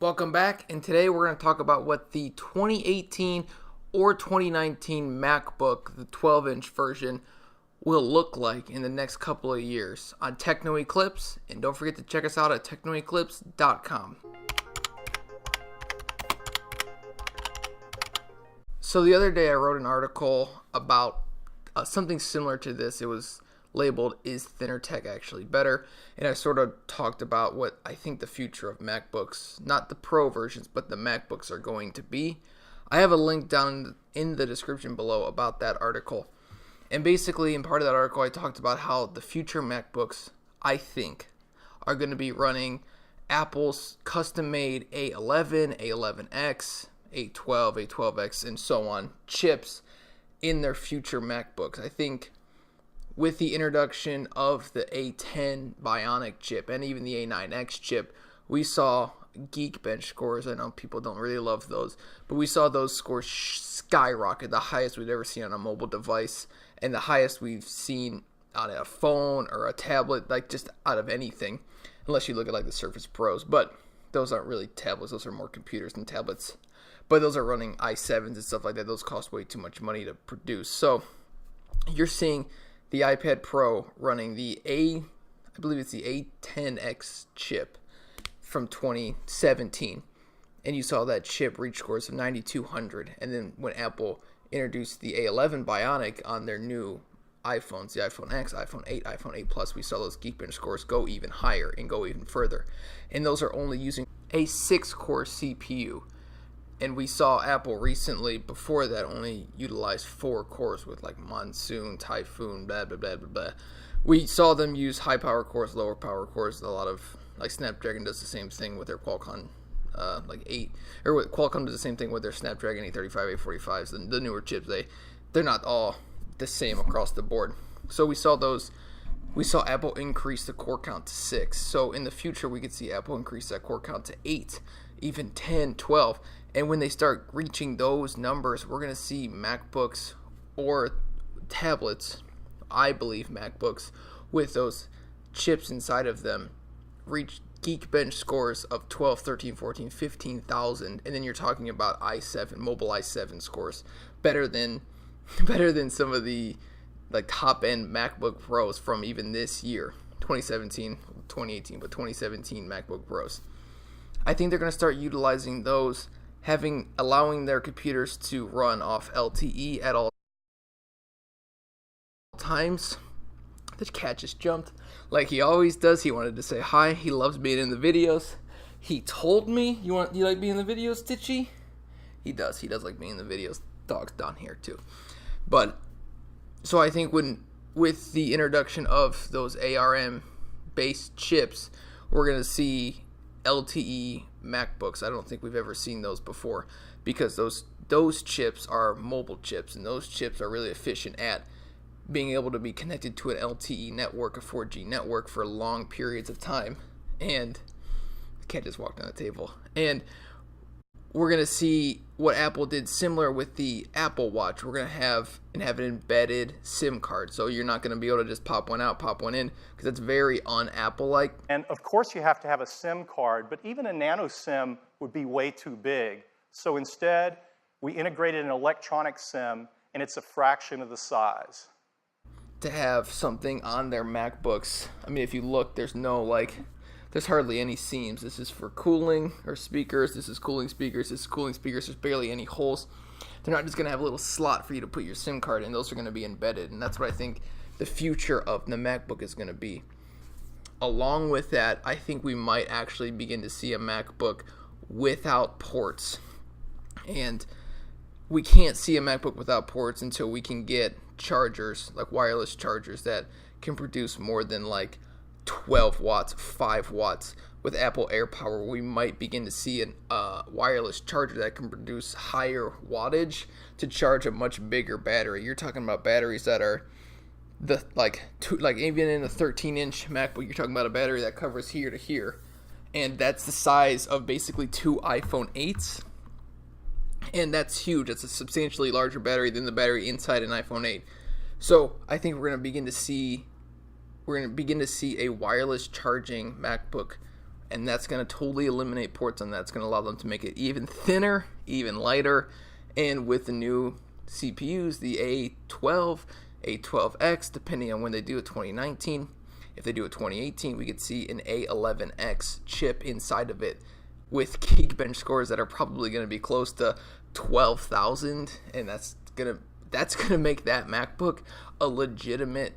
Welcome back, and today we're going to talk about what the 2018 or 2019 MacBook, the 12-inch version, will look like in the next couple of years on Techno Eclipse, and don't forget to check us out at technoeclipse.com. So the other day I wrote an article about something similar to this. It was labeled, "Is thinner tech actually better?" And I sort of talked about what I think the future of MacBooks, not the Pro versions, but the MacBooks are going to be. I have a link down in the description below about that article. And basically, in part of that article, I talked about how the future MacBooks, I think, are going to be running Apple's custom-made A11, A11X, A12, A12X, and so on chips in their future MacBooks. I think with the introduction of the A10 Bionic chip and even the A9X chip, we saw Geekbench scores. I know people don't really love those, but we saw those scores skyrocket, the highest we've ever seen on a mobile device, and the highest we've seen on a phone or a tablet, like just out of anything, unless you look at like the Surface Pros. But those aren't really tablets; those are more computers than tablets. But those are running i7s and stuff like that. Those cost way too much money to produce. So you're seeing the iPad Pro running the I believe it's the A10X chip from 2017. And you saw that chip reach scores of 9,200. And then when Apple introduced the A11 Bionic on their new iPhones, the iPhone X, iPhone 8, iPhone 8 Plus, we saw those Geekbench scores go even higher and go even further. And those are only using a 6-core CPU. And we saw Apple recently, before that, only utilize 4 cores with like Monsoon, Typhoon, blah, blah, blah, blah, blah. We saw them use high power cores, lower power cores. A lot of, like Snapdragon does the same thing with their Qualcomm Qualcomm does the same thing with their Snapdragon 835, 845s. The newer chips, they're not all the same across the board. So we saw Apple increase the core count to 6. So in the future, we could see Apple increase that core count to 8, even 10, 12. And when they start reaching those numbers, we're going to see MacBooks or tablets, I believe MacBooks, with those chips inside of them, reach Geekbench scores of 12, 13, 14, 15,000. And then you're talking about i7, mobile i7 scores, better than some of the like top-end MacBook Pros from even this year, 2017, 2018, but 2017 MacBook Pros. I think they're going to start utilizing those, allowing their computers to run off LTE at all times. The cat just jumped like he always does. He wanted to say hi. He loves being in the videos. He told me, you like being in the videos, Stitchy? He does like being in the videos. Dog's down here too. But so I think with the introduction of those ARM based chips, we're going to see LTE MacBooks. I don't think we've ever seen those before, because those chips are mobile chips, and those chips are really efficient at being able to be connected to an LTE network, a 4G network, for long periods of time. And the cat just walked on the table. And we're going to see what Apple did similar with the Apple Watch. We're going to have an embedded SIM card. So you're not going to be able to just pop one out, pop one in, because that's very un-Apple-like. And of course you have to have a SIM card, but even a nano SIM would be way too big. So instead, we integrated an electronic SIM, and it's a fraction of the size. To have something on their MacBooks, I mean, if you look, there's hardly any seams. This is for cooling or speakers. This is cooling speakers. This is cooling speakers. There's barely any holes. They're not just going to have a little slot for you to put your SIM card in. Those are going to be embedded, and that's what I think the future of the MacBook is going to be. Along with that, I think we might actually begin to see a MacBook without ports. And we can't see a MacBook without ports until we can get chargers, like wireless chargers, that can produce more than like 12 watts, 5 watts. With Apple AirPower, we might begin to see a wireless charger that can produce higher wattage to charge a much bigger battery. You're talking about batteries that are even in the 13-inch MacBook, you're talking about a battery that covers here to here, and that's the size of basically 2 iPhone 8s. And that's huge. That's a substantially larger battery than the battery inside an iPhone 8. So I think we're going to begin to see a wireless charging MacBook and that's going to totally eliminate ports on that. It's going to allow them to make it even thinner, even lighter, and with the new CPUs, the A12, A12X, depending on when they do it, 2019. If they do it 2018, we could see an A11X chip inside of it with Geekbench scores that are probably going to be close to 12,000, and that's gonna make that MacBook a legitimate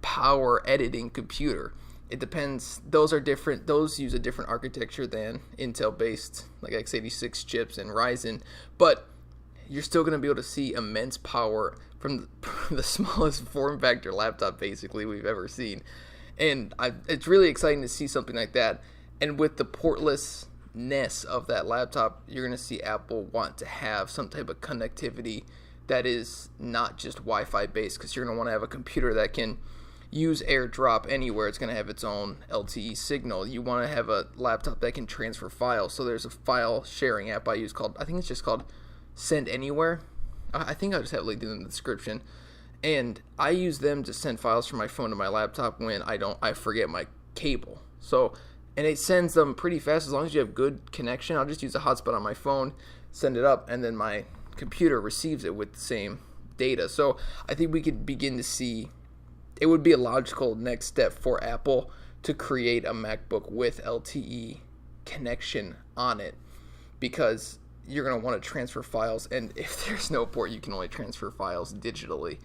power editing computer. It depends. Those are different. Those use a different architecture than Intel-based, like x86 chips and Ryzen, but you're still going to be able to see immense power from the smallest form factor laptop basically we've ever seen. And it's really exciting to see something like that. And with the portlessness of that laptop, you're going to see Apple want to have some type of connectivity that is not just Wi-Fi based, because you're going to want to have a computer that can use AirDrop anywhere. It's going to have its own LTE signal. You want to have a laptop that can transfer files. So there's a file sharing app I use called, I think it's just called Send Anywhere. I think I'll just have it linked in the description. And I use them to send files from my phone to my laptop when I forget my cable. So, and it sends them pretty fast as long as you have good connection. I'll just use a hotspot on my phone, send it up, and then my computer receives it with the same data. So I think we could begin to see, it would be a logical next step for Apple to create a MacBook with LTE connection on it, because you're going to want to transfer files, and if there's no port, you can only transfer files digitally.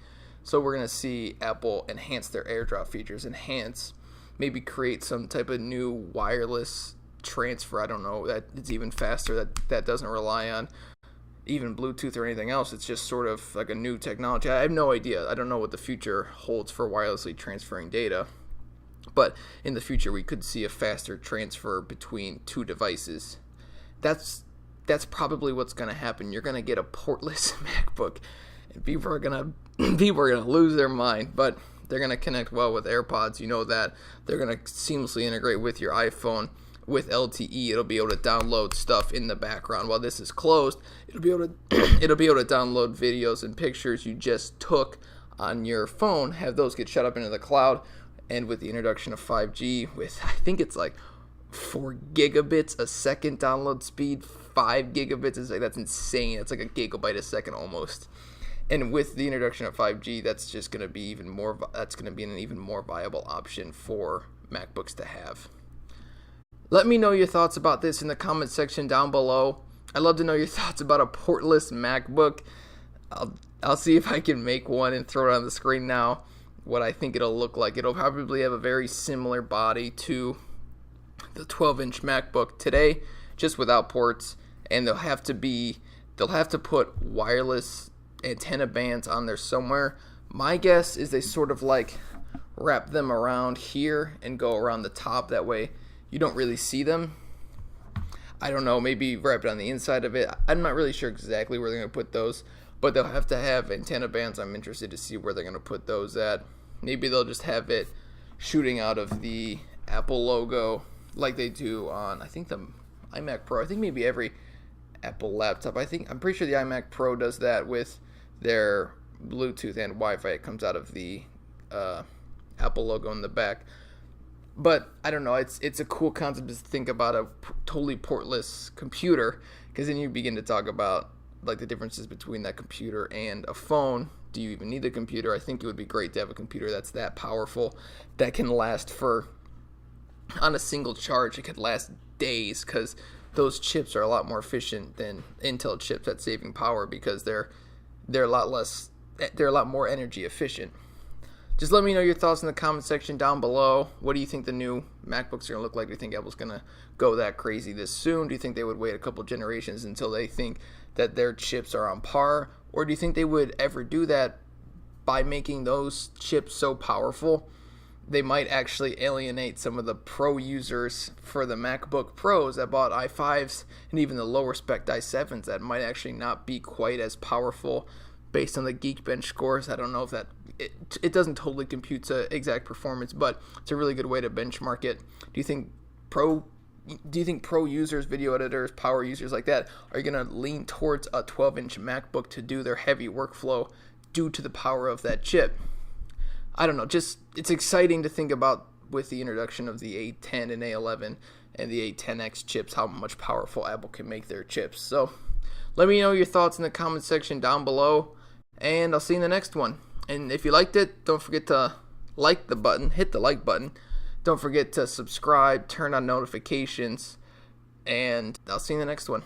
So we're going to see Apple enhance their AirDrop features, maybe create some type of new wireless transfer, I don't know, that it's even faster, that doesn't rely on even Bluetooth or anything else. It's just sort of like a new technology. I have no idea. I don't know what the future holds for wirelessly transferring data. But in the future, we could see a faster transfer between two devices. That's probably what's going to happen. You're going to get a portless MacBook, and people are going to lose their mind. But they're going to connect well with AirPods. You know that. They're going to seamlessly integrate with your iPhone. With LTE, it'll be able to download stuff in the background. While this is closed, it'll be able to download videos and pictures you just took on your phone, have those get shut up into the cloud. And with the introduction of 5G, with I think it's like 4 gigabits a second download speed, 5 gigabits is like, that's insane. It's like a gigabyte a second almost. And with the introduction of 5G, that's just going to be an even more viable option for MacBooks to have. Let me know your thoughts about this in the comment section down below. I'd love to know your thoughts about a portless MacBook. I'll see if I can make one and throw it on the screen now, what I think it'll look like. It'll probably have a very similar body to the 12-inch MacBook today, just without ports, and they'll have to put wireless antenna bands on there somewhere. My guess is they sort of like wrap them around here and go around the top, that way you don't really see them. I don't know, maybe wrap it on the inside of it. I'm not really sure exactly where they're going to put those, but they'll have to have antenna bands. I'm interested to see where they're going to put those at. Maybe they'll just have it shooting out of the Apple logo like they do on, I think, the iMac Pro. I think maybe every Apple laptop. I'm pretty sure the iMac Pro does that with their Bluetooth and Wi-Fi. It comes out of the Apple logo in the back. But I don't know, it's a cool concept to think about a totally portless computer, because then you begin to talk about like the differences between that computer and a phone. Do you even need a computer? I think it would be great to have a computer that's that powerful, that can last on a single charge, it could last days, because those chips are a lot more efficient than Intel chips at saving power, because they're a lot more energy efficient. Just let me know your thoughts in the comment section down below. What do you think the new MacBooks are going to look like? Do you think Apple's going to go that crazy this soon? Do you think they would wait a couple generations until they think that their chips are on par? Or do you think they would ever do that by making those chips so powerful? They might actually alienate some of the pro users for the MacBook Pros that bought i5s and even the lower spec i7s that might actually not be quite as powerful based on the Geekbench scores. I don't know if it doesn't totally compute to exact performance, but it's a really good way to benchmark it. Do you think pro users, video editors, power users like that are going to lean towards a 12-inch MacBook to do their heavy workflow due to the power of that chip? I don't know. Just, it's exciting to think about with the introduction of the A10 and A11 and the A10X chips, how much powerful Apple can make their chips. So let me know your thoughts in the comment section down below, and I'll see you in the next one. And if you liked it, don't forget to like the button, hit the like button. Don't forget to subscribe, turn on notifications, and I'll see you in the next one.